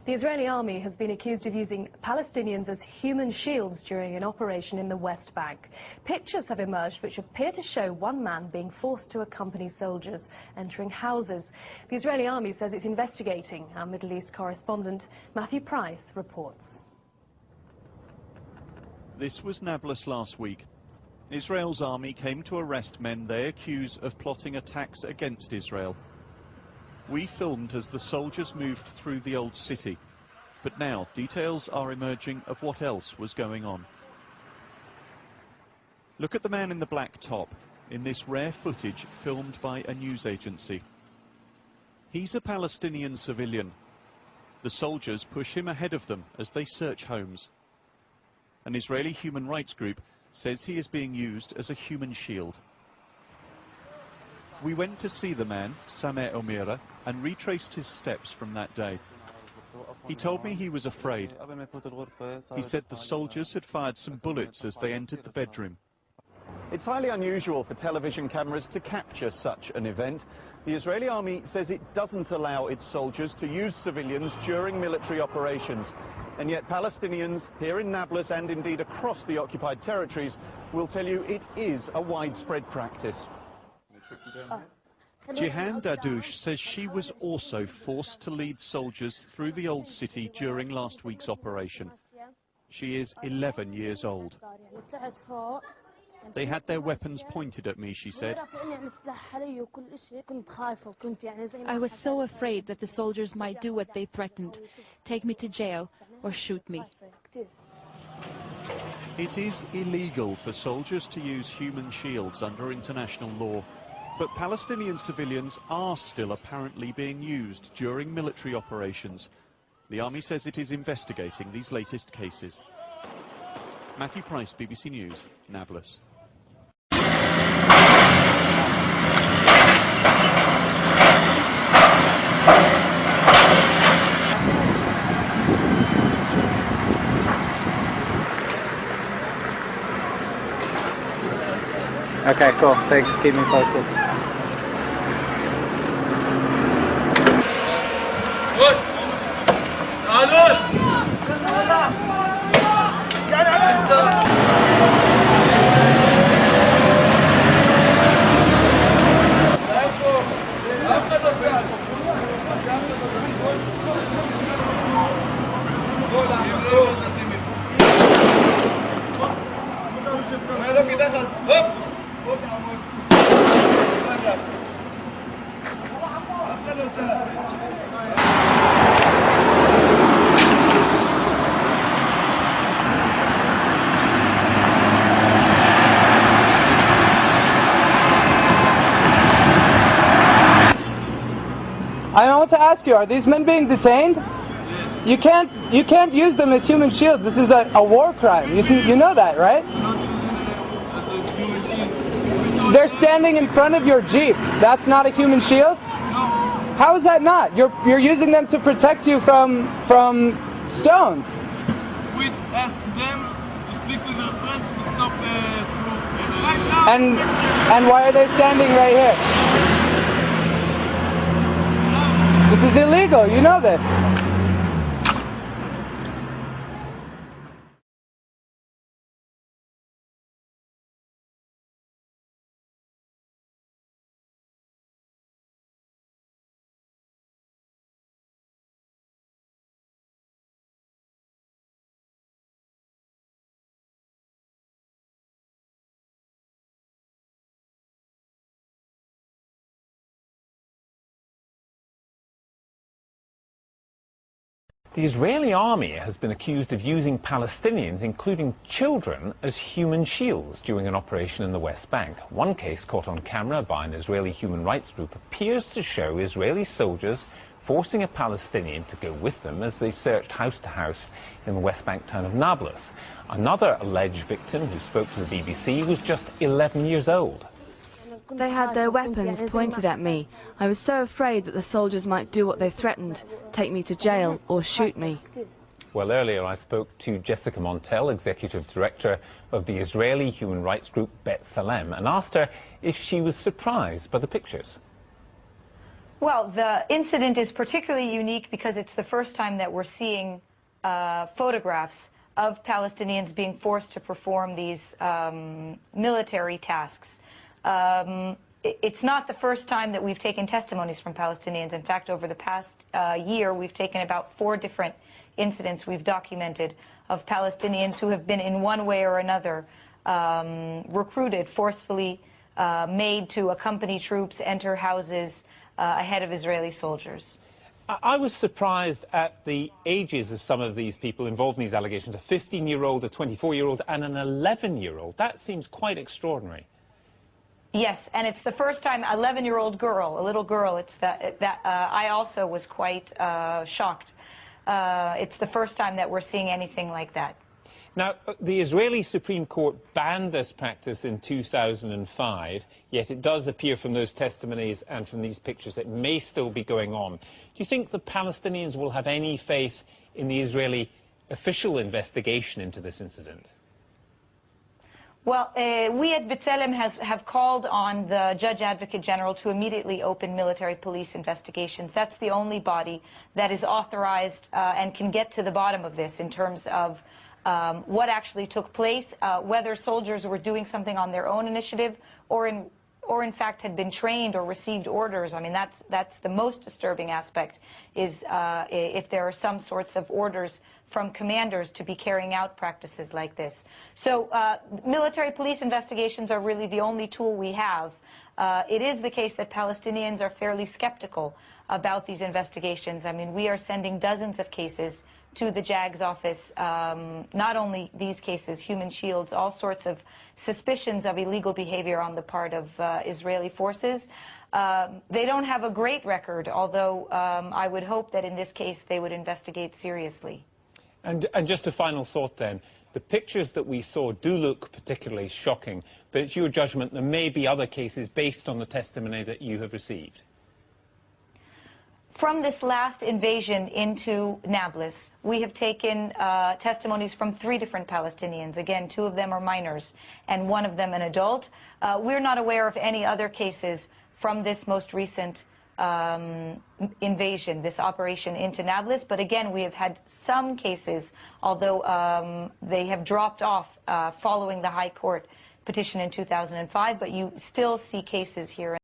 The Israeli army has been accused of using Palestinians as human shields during an operation in the West Bank. Pictures have emerged which appear to show one man being forced to accompany soldiers entering houses. The Israeli army says it's investigating. Our Middle East correspondent Matthew Price reports. This was Nablus last week. Israel's army came to arrest men they accuse of plotting attacks against Israel. We filmed as the soldiers moved through the old city, but now details are emerging of what else was going on. Look at the man in the black top in this rare footage filmed by a news agency. He's a Palestinian civilian. The soldiers push him ahead of them as they search homes. An Israeli human rights group says he is being used as a human shield. We went to see the man, Sameh Omira, and retraced his steps from that day. He told me he was afraid. He said the soldiers had fired some bullets as they entered the bedroom. It's highly unusual for television cameras to capture such an event. The Israeli army says it doesn't allow its soldiers to use civilians during military operations. And yet Palestinians here in Nablus and indeed across the occupied territories will tell you it is a widespread practice. Jihan Dadouche says she was also forced to lead soldiers through the old city during last week's operation. She is 11 years old. They had their weapons pointed at me, she said. I was so afraid that the soldiers might do what they threatened, take me to jail or shoot me. It is illegal for soldiers to use human shields under international law. But Palestinian civilians are still apparently being used during military operations. The army says it is investigating these latest cases. Matthew Price, BBC News, Nablus. Okay, cool. Thanks. Keep me posted. I want to ask you, are these men being detained? Yes. You can't use them as human shields. This is a war crime. You know that, right? They're standing in front of your Jeep. That's not a human shield? No. How is that not? You're using them to protect you from stones. We ask them to speak with their friends to stop And why are they standing right here? This is illegal, you know this. The Israeli army has been accused of using Palestinians, including children, as human shields during an operation in the West Bank. One case caught on camera by an Israeli human rights group appears to show Israeli soldiers forcing a Palestinian to go with them as they searched house to house in the West Bank town of Nablus. Another alleged victim who spoke to the BBC was just 11 years old. They had their weapons pointed at me. I was so afraid that the soldiers might do what they threatened, take me to jail or shoot me. Well, earlier I spoke to Jessica Montel, Executive Director of the Israeli human rights group Bet Salem, and asked her if she was surprised by the pictures. Well, the incident is particularly unique because it's the first time that we're seeing photographs of Palestinians being forced to perform these military tasks. It's not the first time that we've taken testimonies from Palestinians. In fact, over the past year, we've taken about 4 different incidents we've documented of Palestinians who have been in one way or another recruited, forcefully made to accompany troops, enter houses ahead of Israeli soldiers. I was surprised at the ages of some of these people involved in these allegations, a 15-year-old, a 24-year-old and an 11-year-old. That seems quite extraordinary. Yes, and it's the first time, 11-year-old girl, a little girl, I also was quite shocked. It's the first time that we're seeing anything like that. Now, the Israeli Supreme Court banned this practice in 2005, yet it does appear from those testimonies and from these pictures that it may still be going on. Do you think the Palestinians will have any faith in the Israeli official investigation into this incident? Well, we at B'Tselem have called on the Judge Advocate General to immediately open military police investigations. That's the only body that is authorized and can get to the bottom of this in terms of what actually took place, whether soldiers were doing something on their own initiative or in fact had been trained or received orders. I mean, that's the most disturbing aspect, is if there are some sorts of orders from commanders to be carrying out practices like this. So military police investigations are really the only tool we have. It is the case that Palestinians are fairly skeptical about these investigations. I mean, we are sending dozens of cases to the JAG's office, not only these cases, human shields, all sorts of suspicions of illegal behavior on the part of Israeli forces. They don't have a great record, although I would hope that in this case they would investigate seriously. And just a final thought then. The pictures that we saw do look particularly shocking, but it's your judgment there may be other cases based on the testimony that you have received. From this last invasion into Nablus, we have taken testimonies from 3 different Palestinians. Again, 2 of them are minors and 1 of them an adult. We're not aware of any other cases from this most recent invasion, this operation into Nablus. But again, we have had some cases, although they have dropped off following the High Court petition in 2005, but you still see cases here.